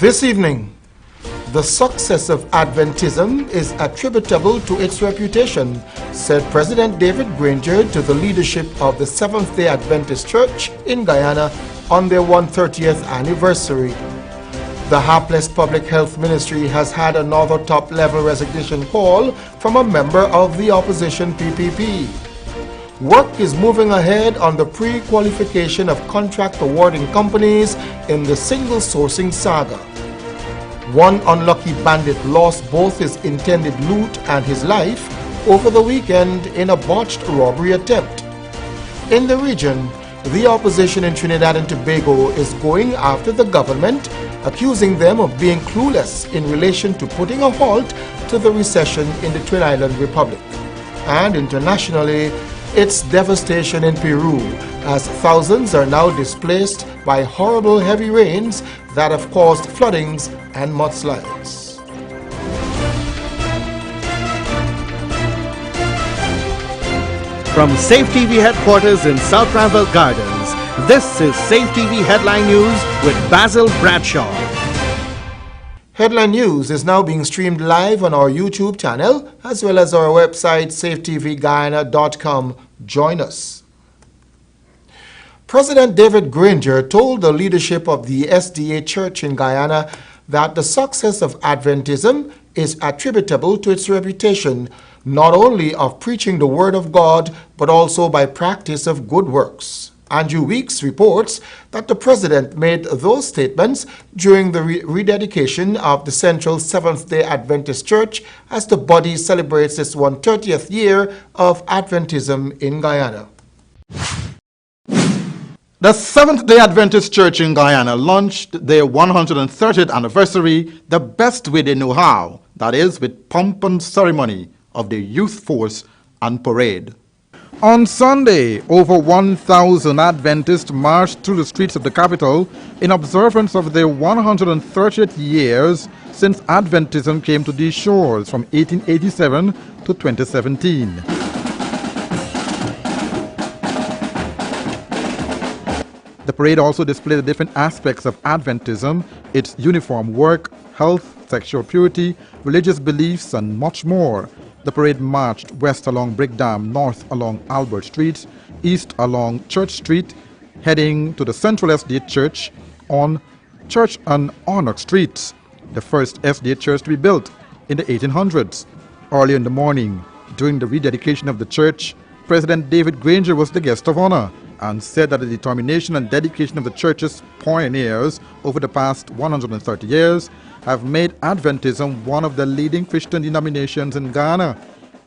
This evening, the success of Adventism is attributable to its reputation, said President David Granger to the leadership of the Seventh-day Adventist Church in Guyana on their 130th anniversary. The Hapless Public Health Ministry has had another top-level resignation call from a member of the opposition PPP. Work is moving ahead on the pre-qualification of contract awarding companies in the single sourcing saga. One unlucky bandit lost both his intended loot and his life over the weekend in a botched robbery attempt. In the region, the opposition in Trinidad and Tobago is going after the government, accusing them of being clueless in relation to putting a halt to the recession in the Twin Island Republic. And internationally, its devastation in Peru, as thousands are now displaced by horrible heavy rains that have caused floodings and mudslides. From Safe TV headquarters in South Granville Gardens, this is Safe TV Headline News with Basil Bradshaw. Headline News is now being streamed live on our YouTube channel as well as our website safetvguyana.com. Join us. President David Granger told the leadership of the SDA Church in Guyana that the success of Adventism is attributable to its reputation, not only of preaching the Word of God, but also by practice of good works. Andrew Weeks reports that the president made those statements during the rededication of the Central Seventh-day Adventist Church as the body celebrates its 130th year of Adventism in Guyana. The Seventh-day Adventist Church in Guyana launched their 130th anniversary the best way they know how, that is, with pomp and ceremony of their youth force and parade. On Sunday, over 1,000 Adventists marched through the streets of the capital in observance of their 130th years since Adventism came to these shores from 1887 to 2017. The parade also displayed the different aspects of Adventism, its uniform work, health, sexual purity, religious beliefs, and much more. The parade marched west along Brick Dam, north along Albert Street, east along Church Street, heading to the Central SDA Church on Church and Arnock Streets, the first SDA church to be built in the 1800s. Early in the morning, during the rededication of the church, President David Granger was the guest of honor and said that the determination and dedication of the church's pioneers over the past 130 years have made Adventism one of the leading Christian denominations in Ghana.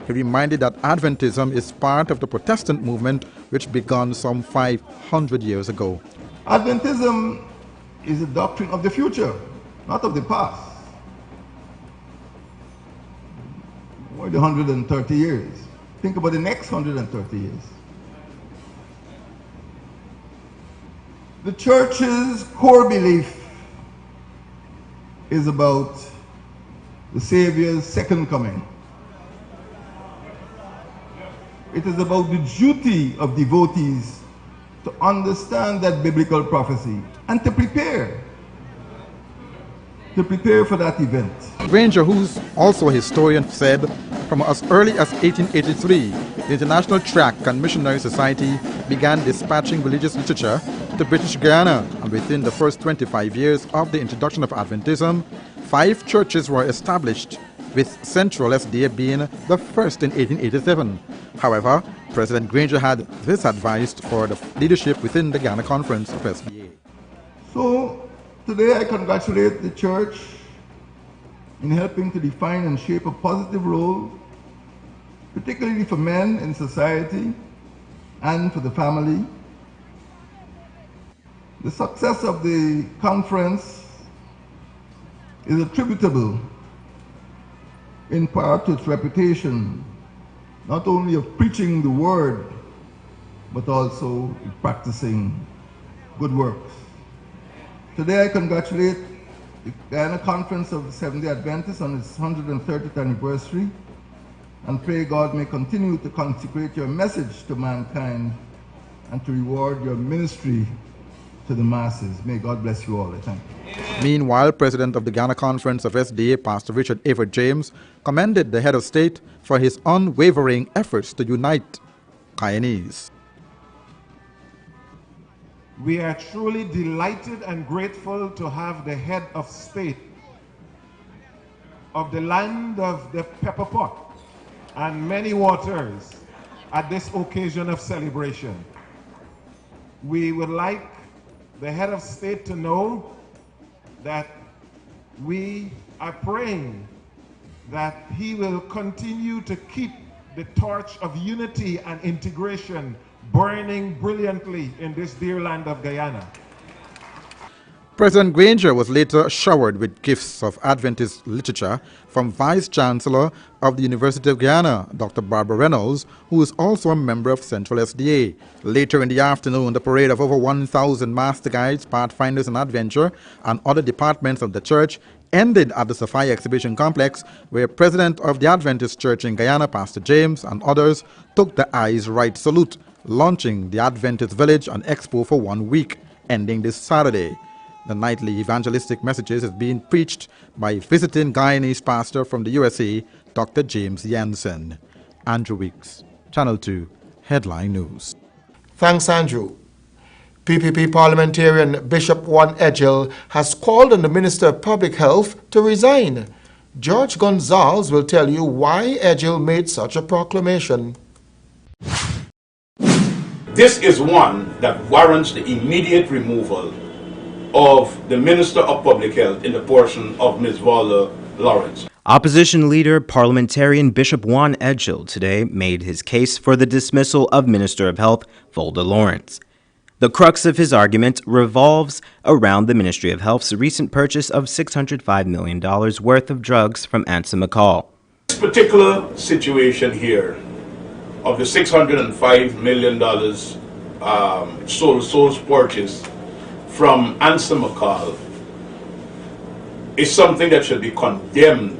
He reminded that Adventism is part of the Protestant movement which began some 500 years ago. Adventism is a doctrine of the future, not of the past. More than 130 years. Think about the next 130 years. The church's core belief is about the Savior's second coming. It is about the duty of devotees to understand that biblical prophecy and to prepare for that event. Granger, who's also a historian, said from as early as 1883, the International Tract and Missionary Society began dispatching religious literature to British Guyana, and within the first 25 years of the introduction of Adventism, 5 churches were established, with Central SDA being the first in 1887. However, President Granger had this advice for the leadership within the Ghana Conference of SDA. So, today I congratulate the church in helping to define and shape a positive role, particularly for men in society and for the family. The success of the conference is attributable in part to its reputation, not only of preaching the word, but also practicing good works. Today I congratulate the Guyana Conference of the Seventh-day Adventists on its 130th anniversary and pray God may continue to consecrate your message to mankind and to reward your ministry to the masses. May God bless you all. I thank you. Meanwhile, President of the Ghana Conference of SDA, Pastor Richard Everett James, commended the head of state for his unwavering efforts to unite Guyanese. We are truly delighted and grateful to have the head of state of the land of the pepper pot and many waters at this occasion of celebration. We would like the head of state to know that we are praying that he will continue to keep the torch of unity and integration burning brilliantly in this dear land of Guyana. President Granger was later showered with gifts of Adventist literature from Vice Chancellor of the University of Guyana, Dr. Barbara Reynolds, who is also a member of Central SDA. Later in the afternoon, the parade of over 1,000 master guides, pathfinders and adventure and other departments of the church ended at the Safari Exhibition Complex, where President of the Adventist Church in Guyana, Pastor James, and others took the Eyes Right salute, launching the Adventist Village and Expo for 1 week, ending this Saturday. The nightly evangelistic messages is being preached by visiting Guyanese pastor from the USA, Dr. James Jensen. Andrew Weeks, Channel 2, Headline News. Thanks, Andrew. PPP parliamentarian Bishop Juan Edgel has called on the Minister of Public Health to resign. George Gonzalez will tell you why Edgel made such a proclamation. This is one that warrants the immediate removal of the Minister of Public Health in the portion of Ms. Valda Lawrence. Opposition leader parliamentarian Bishop Juan Edgel today made his case for the dismissal of Minister of Health Valda Lawrence. The crux of his argument revolves around the Ministry of Health's recent purchase of $605 million worth of drugs from Ansa McCall. This particular situation here of the $605 million sole purchase from Ansa McCall is something that should be condemned.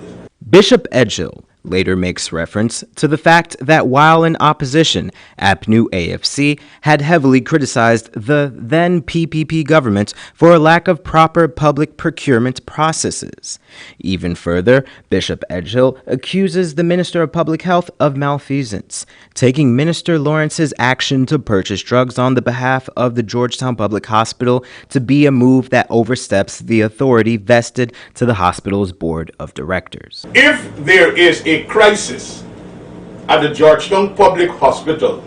Bishop Edgel later makes reference to the fact that while in opposition, APNU AFC had heavily criticized the then PPP government for a lack of proper public procurement processes. Even further, Bishop Edgel accuses the Minister of Public Health of malfeasance, taking Minister Lawrence's action to purchase drugs on the behalf of the Georgetown Public Hospital to be a move that oversteps the authority vested to the hospital's board of directors. If there is a crisis at the Georgetown Public Hospital,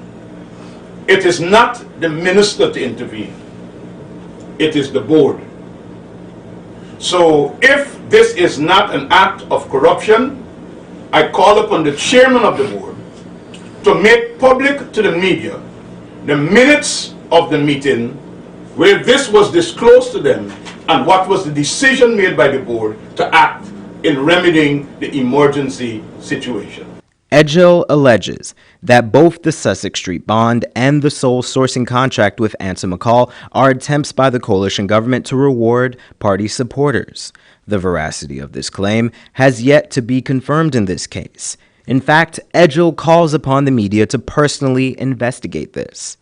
it is not the minister to intervene, it is the board. So if this is not an act of corruption, I call upon the chairman of the board to make public to the media the minutes of the meeting where this was disclosed to them and what was the decision made by the board to act in remedying the emergency situation. Edgel alleges that both the Sussex Street bond and the sole sourcing contract with Ansa McCall are attempts by the coalition government to reward party supporters. The veracity of this claim has yet to be confirmed in this case. In fact, Edgel calls upon the media to personally investigate this.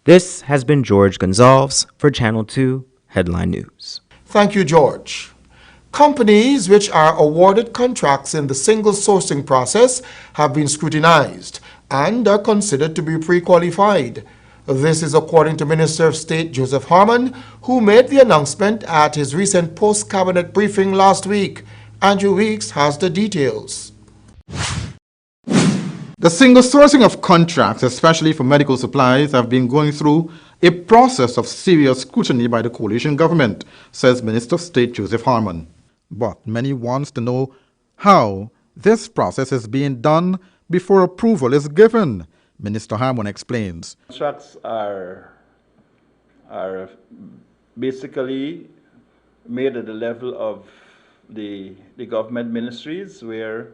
This has been George Gonzalez for Channel 2 Headline News. Thank you, George. Companies which are awarded contracts in the single sourcing process have been scrutinized and are considered to be pre-qualified. This is according to Minister of State Joseph Harmon, who made the announcement at his recent post-cabinet briefing last week. Andrew Weeks has the details. The single sourcing of contracts, especially for medical supplies, have been going through a process of serious scrutiny by the coalition government, says Minister of State Joseph Harmon. But many wants to know how this process is being done before approval is given. Minister Harmon explains. Contracts are basically made at the level of the government ministries where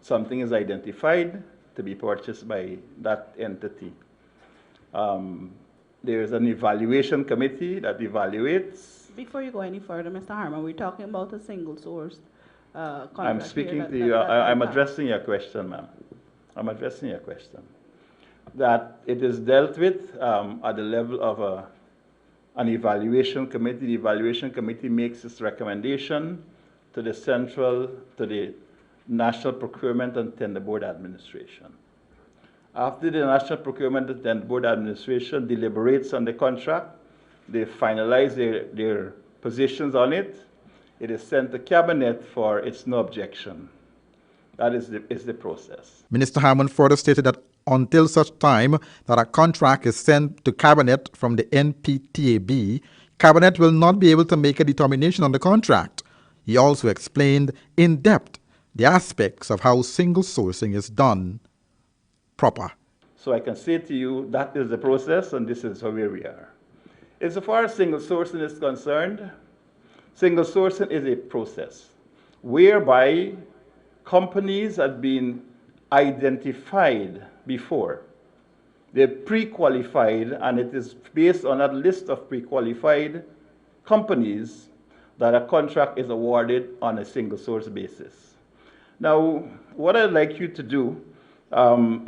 something is identified to be purchased by that entity. There is an evaluation committee that evaluates. Before you go any further, Mr. Harmon, we're talking about a single source contract. I'm speaking to you. I'm addressing your question, ma'am. I'm addressing your question. that it is dealt with at the level of an evaluation committee. The evaluation committee makes its recommendation to the National Procurement and Tender Board Administration. After the National Procurement and Tender Board Administration deliberates on the contract, they finalize their positions on it. It is sent to Cabinet for its no objection. That is the process. Minister Harmon further stated that until such time that a contract is sent to Cabinet from the NPTAB, Cabinet will not be able to make a determination on the contract. He also explained in depth the aspects of how single sourcing is done proper. So I can say to you that is the process and this is where we are. As far as single sourcing is concerned, single sourcing is a process whereby companies have been identified before. They're pre-qualified, and it is based on that list of pre-qualified companies that a contract is awarded on a single source basis. Now, what I'd like you to do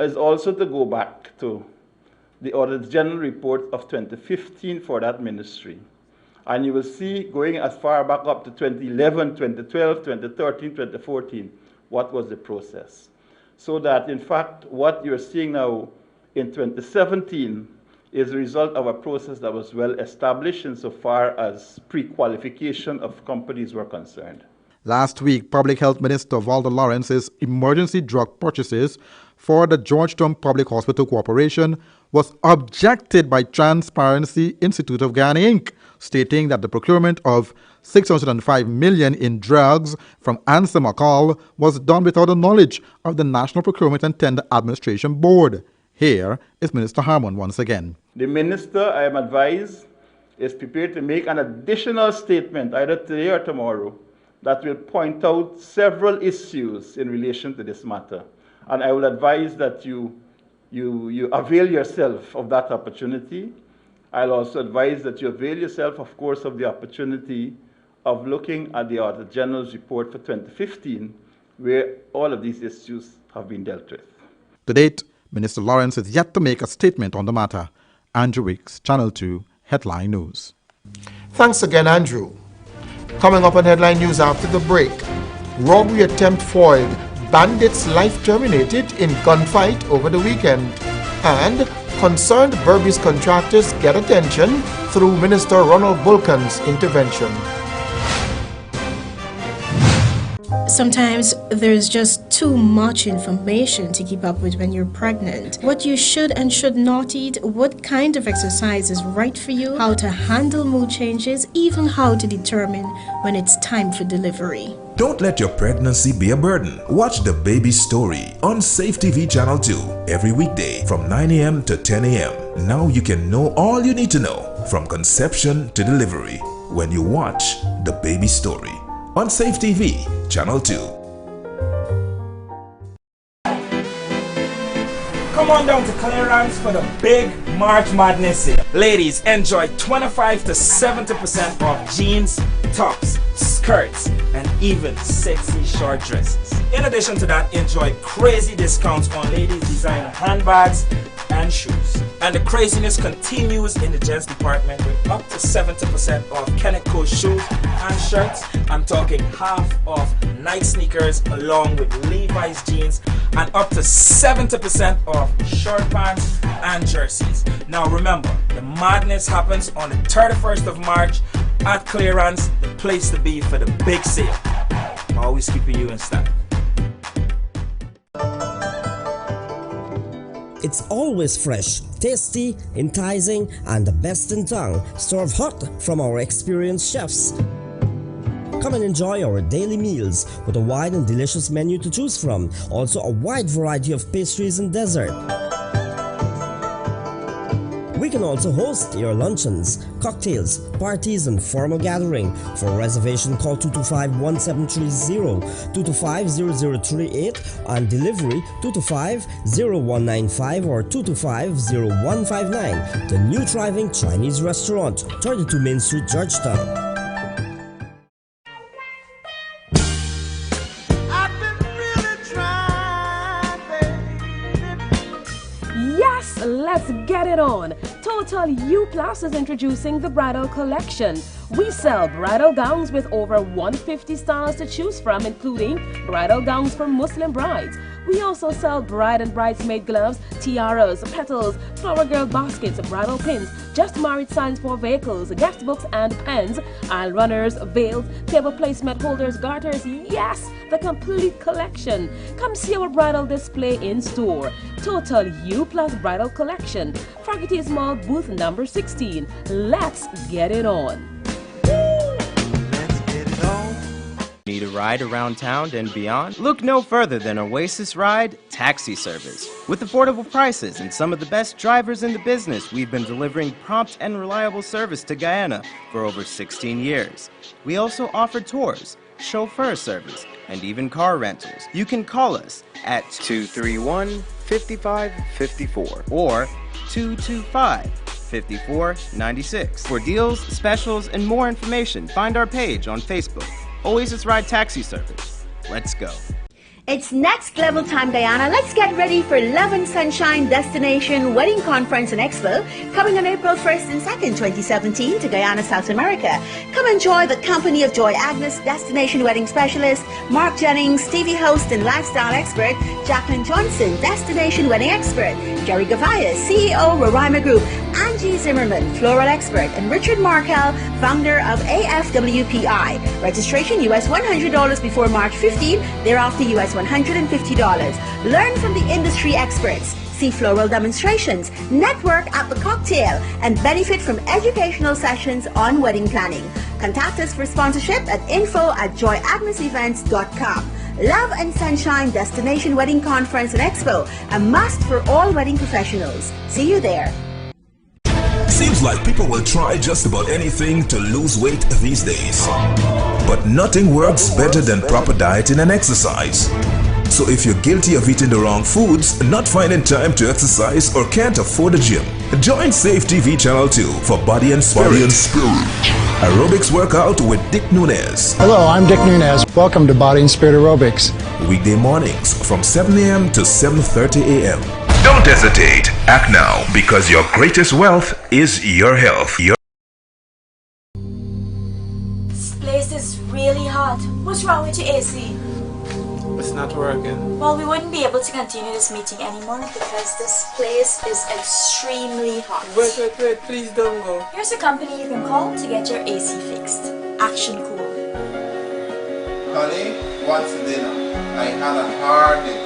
is also to go back to the Auditor General report of 2015 for that ministry. And you will see, going as far back up to 2011, 2012, 2013, 2014, what was the process. So that, in fact, what you're seeing now in 2017 is a result of a process that was well established insofar as pre-qualification of companies were concerned. Last week, Public Health Minister Walter Lawrence's emergency drug purchases for the Georgetown Public Hospital Corporation was objected by Transparency Institute of Guyana, Inc., stating that the procurement of $605 million in drugs from Answer McCall was done without the knowledge of the National Procurement and Tender Administration Board. Here is Minister Harmon once again. The minister, I am advised, is prepared to make an additional statement either today or tomorrow that will point out several issues in relation to this matter. And I will advise that you avail yourself of that opportunity. I'll also advise that you avail yourself, of course, of the opportunity of looking at the Auditor General's report for 2015, where all of these issues have been dealt with. To date, Minister Lawrence is yet to make a statement on the matter. Andrew Weeks, Channel 2, Headline News. Thanks again, Andrew. Coming up on Headline News after the break, robbery attempt foiled, bandits' life terminated in gunfight over the weekend, and concerned Berbice contractors get attention through Minister Ronald Bulkan's intervention. Sometimes there's just too much information to keep up with when you're pregnant. What you should and should not eat, what kind of exercise is right for you, how to handle mood changes, even how to determine when it's time for delivery. Don't let your pregnancy be a burden. Watch The Baby Story on Safe TV Channel 2 every weekday from 9 a.m. to 10 a.m. Now you can know all you need to know from conception to delivery when you watch The Baby Story on Safe TV Channel 2. Come on down to Clearance for the big March Madness sale. Ladies, enjoy 25 to 70% off jeans, tops, skirts, and even sexy short dresses. In addition to that, enjoy crazy discounts on ladies' designer handbags and shoes. And the craziness continues in the gents department with up to 70% off Kenneco shoes and shirts. I'm talking half off Nike sneakers along with Levi's jeans, and up to 70% off short pants and jerseys. Now remember, the madness happens on the 31st of March at Clearance, the place to be for the big sale. Always keeping you in style. It's always fresh, tasty, enticing, and the best in town. Served hot from our experienced chefs. Come and enjoy our daily meals with a wide and delicious menu to choose from. Also a wide variety of pastries and dessert. We can also host your luncheons, cocktails, parties, and formal gathering. For reservation, call 225-1730, 225-0038, and delivery 225-0195 or 225-0159. The New Thriving Chinese Restaurant, 32 Main Street, Georgetown. Yes, Let's get it on. Total U Plus is introducing the bridal collection. We sell bridal gowns with over 150 styles to choose from, including bridal gowns for Muslim brides. We also sell bride and bridesmaid gloves, tiaras, petals, flower girl baskets, bridal pins, just married signs for vehicles, guest books and pens, aisle runners, veils, table placement holders, garters. Yes, the complete collection. Come see our bridal display in store. Total U Plus Bridal Collection. Fargity Mall, booth number 16. Let's get it on. Need a ride around town and beyond? Look no further than Oasis Ride Taxi Service. With affordable prices and some of the best drivers in the business, we've been delivering prompt and reliable service to Guyana for over 16 years. We also offer tours, chauffeur service, and even car rentals. You can call us at 231-5554 or 225-5496. For deals, specials, and more information, find our page on Facebook. Oasis Ride Taxi Service. Let's go. It's next level time, Guyana. Let's get ready for Love and Sunshine Destination Wedding Conference and Expo coming on April 1st and 2nd, 2017 to Guyana, South America. Come enjoy the company of Joy Agnes, Destination Wedding Specialist, Mark Jennings, TV host and lifestyle expert, Jacqueline Johnson, Destination Wedding Expert, Jerry Gavaya, CEO, Roraima Group, Angie Zimmerman, Floral Expert, and Richard Markel, founder of AFWPI. Registration US $100 before March 15, thereafter US $150. Learn from the industry experts, see floral demonstrations, network at the cocktail, and benefit from educational sessions on wedding planning. Contact us for sponsorship at info@joyagnesevents.com. Love and Sunshine Destination Wedding Conference and Expo, a must for all wedding professionals. See you there. Seems like people will try just about anything to lose weight these days. But nothing works better than proper dieting and exercise. So if you're guilty of eating the wrong foods, not finding time to exercise, or can't afford a gym, join Safe TV Channel 2 for Body and Spirit. Aerobics workout with Dick Nunez. Hello, I'm Dick Nunez. Welcome to Body and Spirit Aerobics. Weekday mornings from 7 a.m. to 7:30 a.m. Don't hesitate. Act now, because your greatest wealth is your health. This place is really hot. What's wrong with your AC? It's not working. Well, we wouldn't be able to continue this meeting anymore because this place is extremely hot. Wait, please don't go. Here's a company you can call to get your AC fixed. Action Cool. Honey, what's dinner? I had a hard day.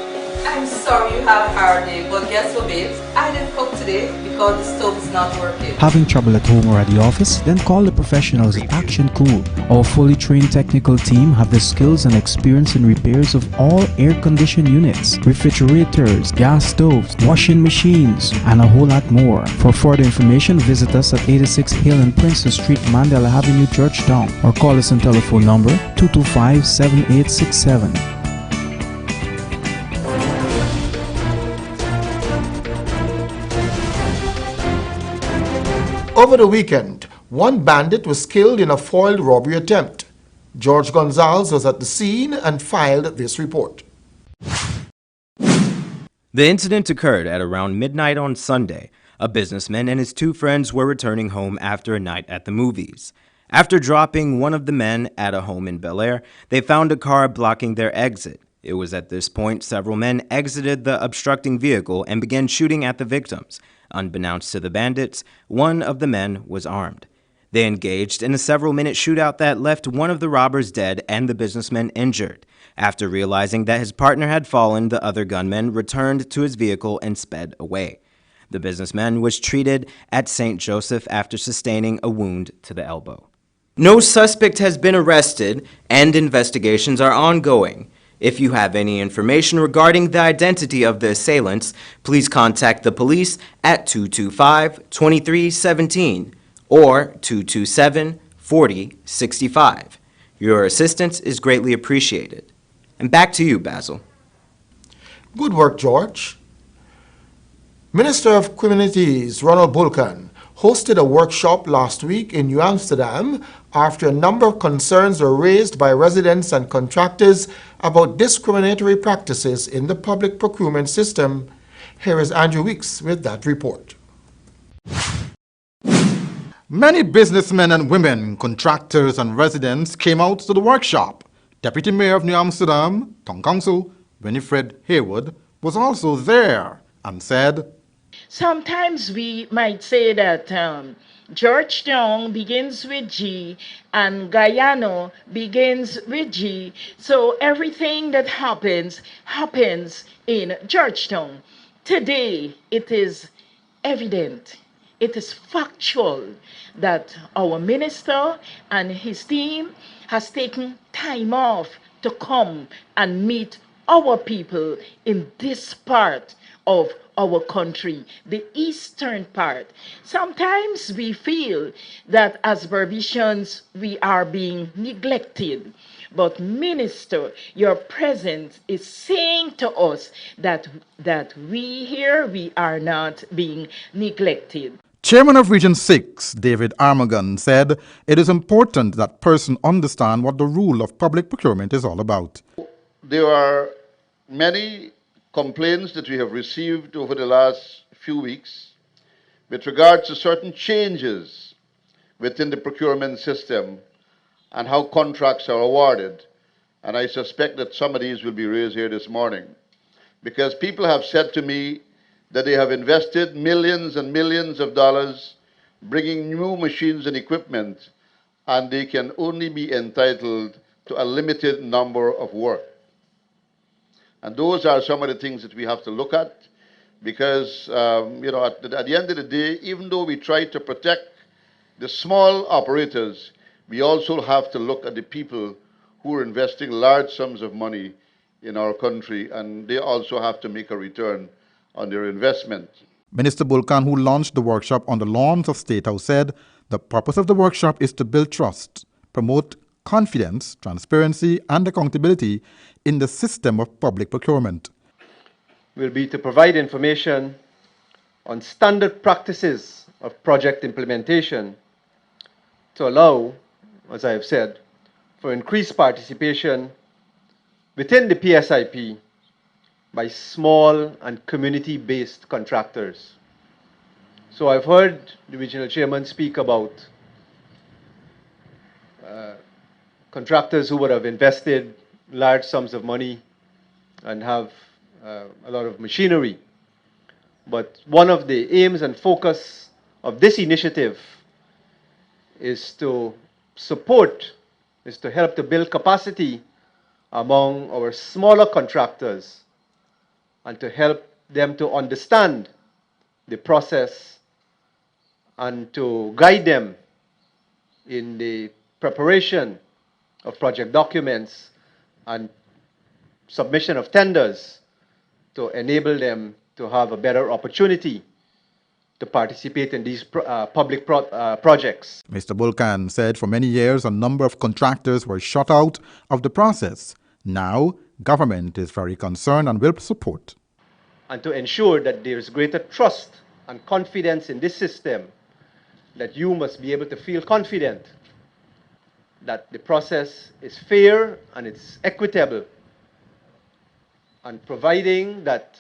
I'm sorry you had a hard day, but guess what, babes? I didn't cook today because the stove is not working. Having trouble at home or at the office? Then call the professionals at Action Cool. Our fully trained technical team have the skills and experience in repairs of all air-conditioned units, refrigerators, gas stoves, washing machines, and a whole lot more. For further information, visit us at 86 Hill and Princess Street, Mandela Avenue, Georgetown, or call us on telephone number 225-7867. Over the weekend, one bandit was killed in a foiled robbery attempt. George Gonzalez was at the scene and filed this report. The incident occurred at around midnight on Sunday. A businessman and his two friends were returning home after a night at the movies. After dropping one of the men at a home in Bel Air, they found a car blocking their exit. It was at this point several men exited the obstructing vehicle and began shooting at the victims. Unbeknownst to the bandits, one of the men was armed. They engaged in a several-minute shootout that left one of the robbers dead and the businessman injured. After realizing that his partner had fallen, the other gunman returned to his vehicle and sped away. The businessman was treated at St. Joseph after sustaining a wound to the elbow. No suspect has been arrested, and investigations are ongoing. If you have any information regarding the identity of the assailants, please contact the police at 225-2317 or 227-4065. Your assistance is greatly appreciated. And back to you, Basil. Good work, George. Minister of Communities Ronald Bulkan hosted a workshop last week in New Amsterdam after a number of concerns were raised by residents and contractors about discriminatory practices in the public procurement system. Here is Andrew Weeks with that report. Many businessmen and women, contractors and residents came out to the workshop. Deputy Mayor of New Amsterdam, Town Council, Winifred Haywood, was also there and said, sometimes we might say that Georgetown begins with G and Guyana begins with G, so everything that happens in Georgetown. Today it is evident, it is factual that our minister and his team has taken time off to come and meet our people in this part of our country, the eastern part. Sometimes we feel that as Barbadians we are being neglected. But Minister, your presence is saying to us that we here, we are not being neglected. Chairman of Region 6, David Armagon, said it is important that persons understand what the rule of public procurement is all about. There are many complaints that we have received over the last few weeks with regards to certain changes within the procurement system and how contracts are awarded. And I suspect that some of these will be raised here this morning, because people have said to me that they have invested millions and millions of dollars bringing new machines and equipment, and they can only be entitled to a limited number of work. And those are some of the things that we have to look at, because at the end of the day, even though we try to protect the small operators, we also have to look at the people who are investing large sums of money in our country, and they also have to make a return on their investment. Minister Bulkan, who launched the workshop on the lawns of State House, said the purpose of the workshop is to build trust, promote confidence, transparency and accountability in the system of public procurement. Will be to provide information on standard practices of project implementation to allow, as I have said, for increased participation within the PSIP by small and community-based contractors. So I've heard the regional chairman speak about contractors who would have invested large sums of money and have a lot of machinery. But one of the aims and focus of this initiative is to support, is to help to build capacity among our smaller contractors and to help them to understand the process and to guide them in the preparation of project documents and submission of tenders to enable them to have a better opportunity to participate in these public projects. Mr. Bulkan said for many years a number of contractors were shut out of the process. Now, government is very concerned and will support. And to ensure that there is greater trust and confidence in this system, that you must be able to feel confident that the process is fair and it's equitable, and providing that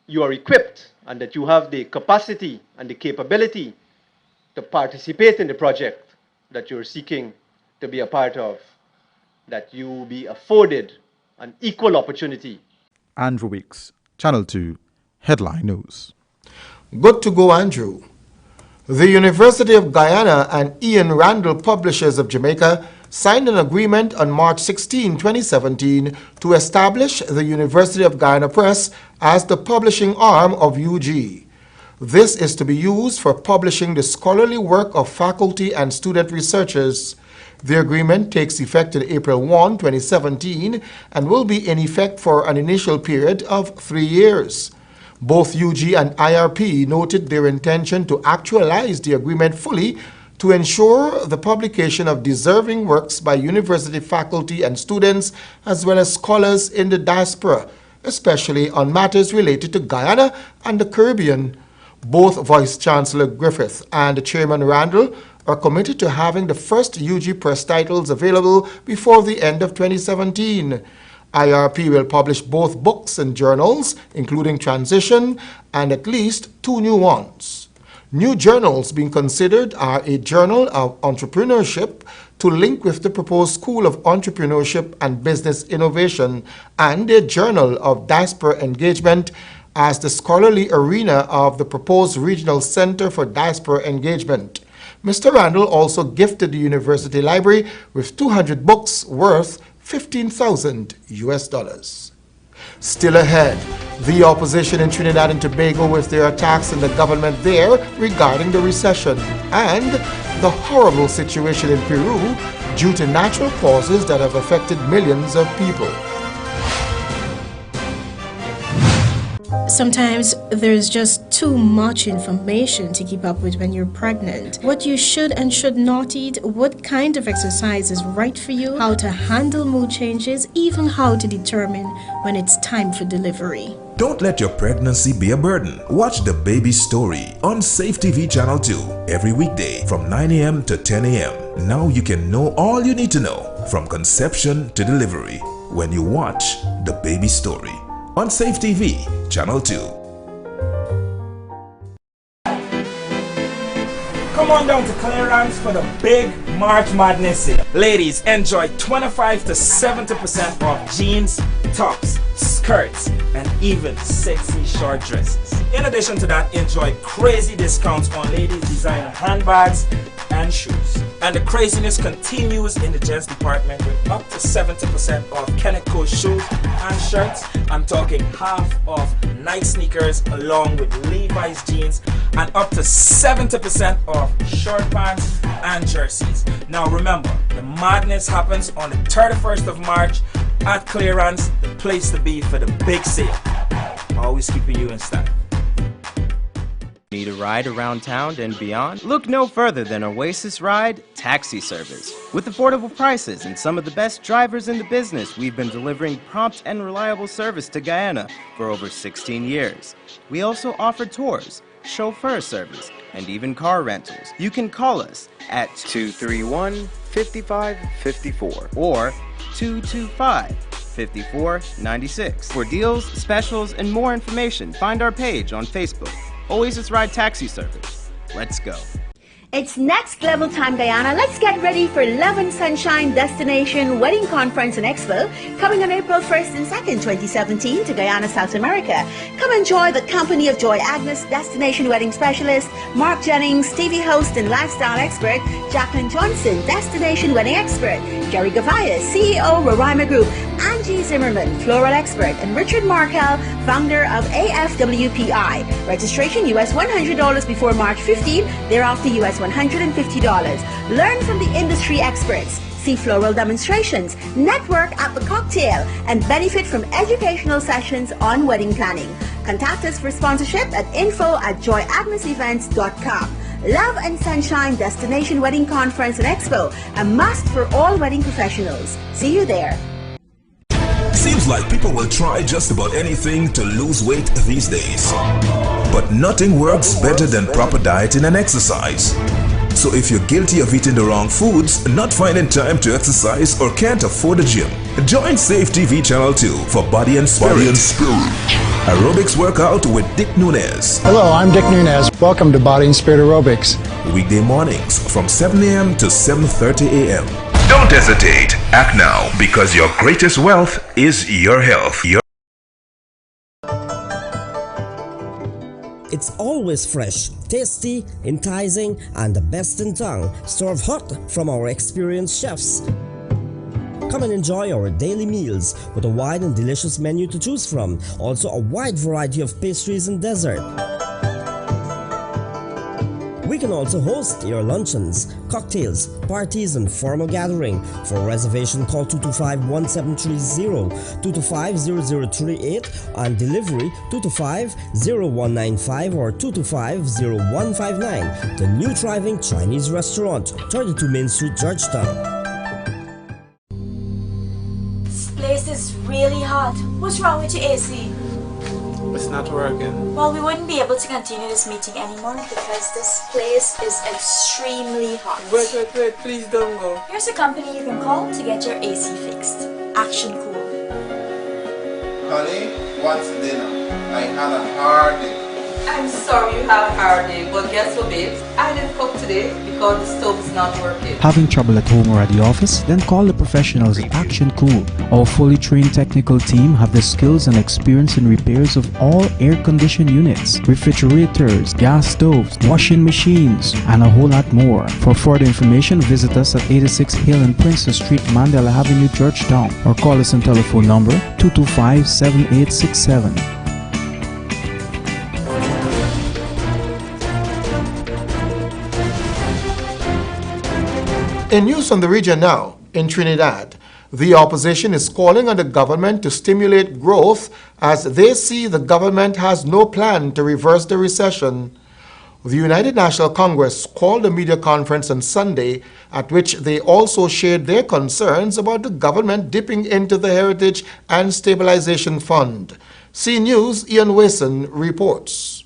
you are equipped and that you have the capacity and the capability to participate in the project that you're seeking to be a part of, that you be afforded an equal opportunity. Andrew Weeks, Channel 2, Headline News. Good to go, Andrew. The University of Guyana and Ian Randall Publishers of Jamaica signed an agreement on March 16, 2017 to establish the University of Guyana Press as the publishing arm of UG. This is to be used for publishing the scholarly work of faculty and student researchers. The agreement takes effect on April 1, 2017 and will be in effect for an initial period of 3 years. Both UG and IRP noted their intention to actualize the agreement fully to ensure the publication of deserving works by university faculty and students as well as scholars in the diaspora, especially on matters related to Guyana and the Caribbean. Both Vice Chancellor Griffith and Chairman Randall are committed to having the first UG Press titles available before the end of 2017. IRP will publish both books and journals, including Transition, and at least 2 new ones. New journals being considered are a Journal of Entrepreneurship to link with the proposed School of Entrepreneurship and Business Innovation, and a Journal of Diaspora Engagement as the scholarly arena of the proposed Regional Center for Diaspora Engagement. Mr. Randall also gifted the University Library with 200 books worth $15,000 US. Still ahead, the opposition in Trinidad and Tobago with their attacks on the government there regarding the recession, and the horrible situation in Peru due to natural causes that have affected millions of people. Sometimes there's just too much information to keep up with when you're pregnant. What you should and should not eat, what kind of exercise is right for you, how to handle mood changes, even how to determine when it's time for delivery. Don't let your pregnancy be a burden. Watch The Baby Story on Safe TV Channel 2 every weekday from 9 a.m. to 10 a.m. Now you can know all you need to know from conception to delivery when you watch The Baby Story on Safe TV Channel 2. Come on down to clearance for the big March Madness sale. Ladies, enjoy 25 to 70% off jeans, tops, skirts, and even sexy short dresses. In addition to that, enjoy crazy discounts on ladies' designer handbags and shoes. And the craziness continues in the gents department with up to 70% off Kenneth Co shoes and shirts. I'm talking half off Nike sneakers along with Levi's jeans, and up to 70% off short pants and jerseys. Now remember, the madness happens on the 31st of March at Clearance, the place to be for the big sale. Always keeping you in style. Need a ride around town and beyond? Look no further than Oasis Ride Taxi Service. With affordable prices and some of the best drivers in the business, we've been delivering prompt and reliable service to Guyana for over 16 years. We also offer tours, chauffeur service, and even car rentals. You can call us at 231-5554 or 225-5496. For deals, specials, and more information, find our page on Facebook. Oasis Ride Taxi Service. Let's go. It's next level time, Guyana. Let's get ready for Love and Sunshine Destination Wedding Conference and Expo coming on April 1st and 2nd, 2017 to Guyana, South America. Come enjoy the company of Joy Agnes, Destination Wedding Specialist, Mark Jennings, TV host and lifestyle expert, Jacqueline Johnson, Destination Wedding Expert, Jerry Gavaya, CEO, Roraima Group, Angie Zimmerman, Floral Expert, and Richard Markel, founder of AFWPI. Registration US $100 before March 15, thereafter US $150. Learn from the industry experts, see floral demonstrations, network at the cocktail, and benefit from educational sessions on wedding planning. Contact us for sponsorship at info@joyagnesevents.com. Love and Sunshine Destination Wedding Conference and Expo, a must for all wedding professionals. See you there. Seems like people will try just about anything to lose weight these days. But nothing works better than proper dieting and exercise. So if you're guilty of eating the wrong foods, not finding time to exercise, or can't afford a gym, join Safe TV Channel 2 for Body and Spirit. Aerobics workout with Dick Nunez. Hello, I'm Dick Nunez. Welcome to Body and Spirit Aerobics. Weekday mornings from 7 a.m. to 7:30 a.m. Don't hesitate. Act now, because your greatest wealth is your health. It's always fresh, tasty, enticing, and the best in town, served hot from our experienced chefs. Come and enjoy our daily meals with a wide and delicious menu to choose from. Also a wide variety of pastries and dessert. We can also host your luncheons, cocktails, parties, and formal gathering. For reservation, call 225-1730, 225-0038, and delivery 225-0195 or 225-0159. The new thriving Chinese restaurant, 32 Main Street, Georgetown. This place is really hot. What's wrong with your AC? It's not working. Well, we wouldn't be able to continue this meeting anymore because this place is extremely hot. Wait, please don't go. Here's a company you can call to get your AC fixed. Action Cool. honey, what's dinner? I had a hard day. I'm sorry you have a hard day, but guess what, babes? I didn't cook today because the stove is not working. Having trouble at home or at the office? Then call the professionals at Action Cool. Our fully trained technical team have the skills and experience in repairs of all air-conditioned units, refrigerators, gas stoves, washing machines, and a whole lot more. For further information, visit us at 86 Hill and Princess Street, Mandela Avenue, Georgetown, or call us on telephone number 225-7867. In news from the region now, in Trinidad, the opposition is calling on the government to stimulate growth as they see the government has no plan to reverse the recession. The United National Congress called a media conference on Sunday at which they also shared their concerns about the government dipping into the Heritage and Stabilization Fund. C News' Ian Wason reports.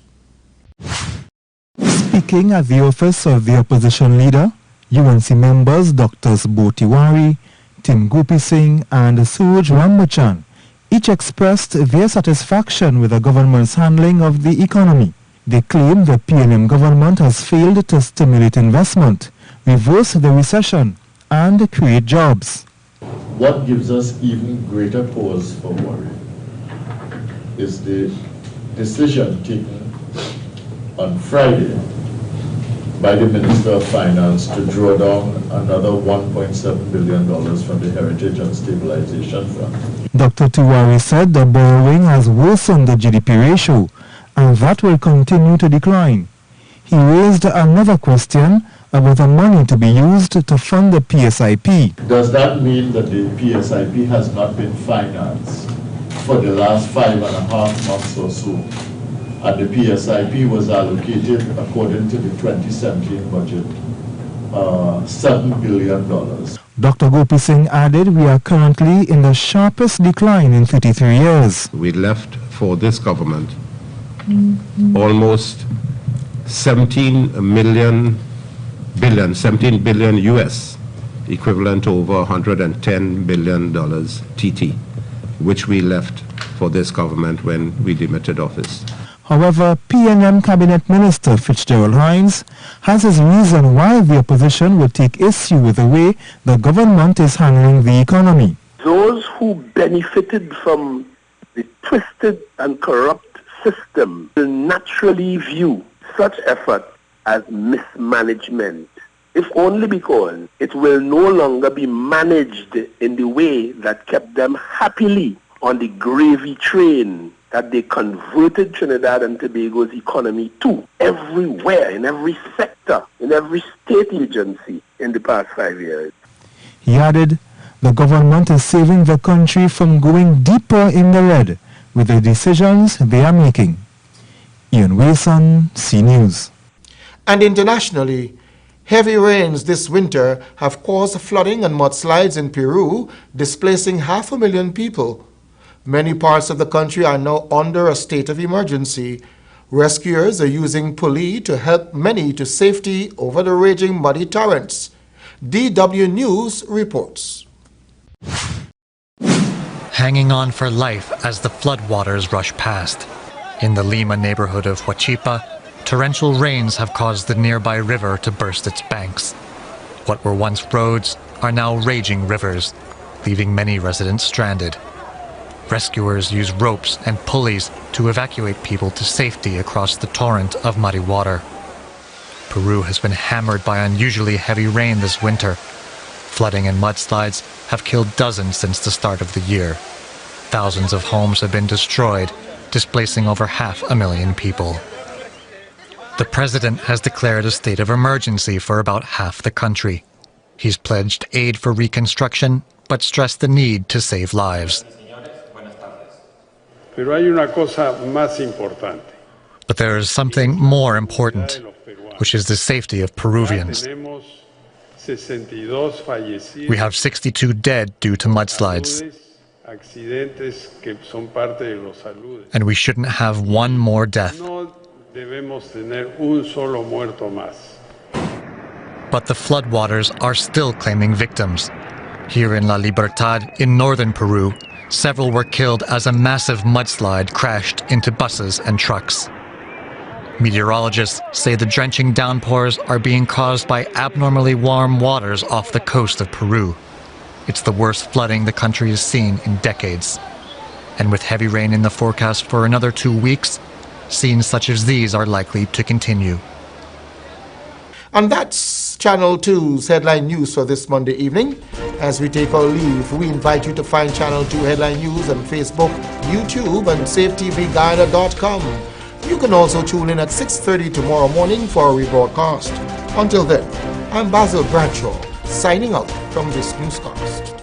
Speaking at the office of the opposition leader, UNC members Drs. Botiwari, Tim Gopi Singh and Suraj Rambachan each expressed their satisfaction with the government's handling of the economy. They claim the PNM government has failed to stimulate investment, reverse the recession and create jobs. What gives us even greater cause for worry is the decision taken on Friday by the Minister of Finance to draw down another $1.7 billion from the Heritage and Stabilization Fund. Dr. Tiwari said the borrowing has worsened the GDP ratio and that will continue to decline. He raised another question about the money to be used to fund the PSIP. Does that mean that the PSIP has not been financed for the last 5.5 months or so? And the PSIP was allocated, according to the 2017 budget, $7 billion. Dr. Gopi Singh added we are currently in the sharpest decline in 33 years. We left for this government almost 17 billion US, equivalent to over $110 billion TT, which we left for this government when we demitted office. However, PNM Cabinet Minister Fitzgerald Hines has his reason why the opposition would take issue with the way the government is handling the economy. Those who benefited from the twisted and corrupt system will naturally view such effort as mismanagement, if only because it will no longer be managed in the way that kept them happily on the gravy train that they converted Trinidad and Tobago's economy to everywhere, in every sector, in every state agency in the past 5 years. He added, the government is saving the country from going deeper in the red with the decisions they are making. Ian Wilson, C News. And internationally, heavy rains this winter have caused flooding and mudslides in Peru, displacing 500,000 people. Many parts of the country are now under a state of emergency. Rescuers are using pulley to help many to safety over the raging muddy torrents. DW News reports. Hanging on for life as the floodwaters rush past. In the Lima neighborhood of Huachipa, torrential rains have caused the nearby river to burst its banks. What were once roads are now raging rivers, leaving many residents stranded. Rescuers use ropes and pulleys to evacuate people to safety across the torrent of muddy water. Peru has been hammered by unusually heavy rain this winter. Flooding and mudslides have killed dozens since the start of the year. Thousands of homes have been destroyed, displacing over 500,000 people. The president has declared a state of emergency for about half the country. He's pledged aid for reconstruction, but stressed the need to save lives. Pero hay una cosa más importante. But there is something more important, which is the safety of Peruvians. We have 62 dead due to mudslides, and we shouldn't have one more death. But the floodwaters are still claiming victims. Here in La Libertad, in northern Peru, Several were killed as a massive mudslide crashed into buses and trucks. Meteorologists say the drenching downpours are being caused by abnormally warm waters off the coast of Peru. It's the worst flooding the country has seen in decades. And with heavy rain in the forecast for another 2 weeks, scenes such as these are likely to continue. And that's Channel 2's headline news for this Monday evening. As we take our leave, we invite you to find Channel 2 headline news on Facebook, YouTube, and SafeTVGuyana.com. You can also tune in at 6:30 tomorrow morning for a rebroadcast. Until then, I'm Basil Bradshaw, signing out from this newscast.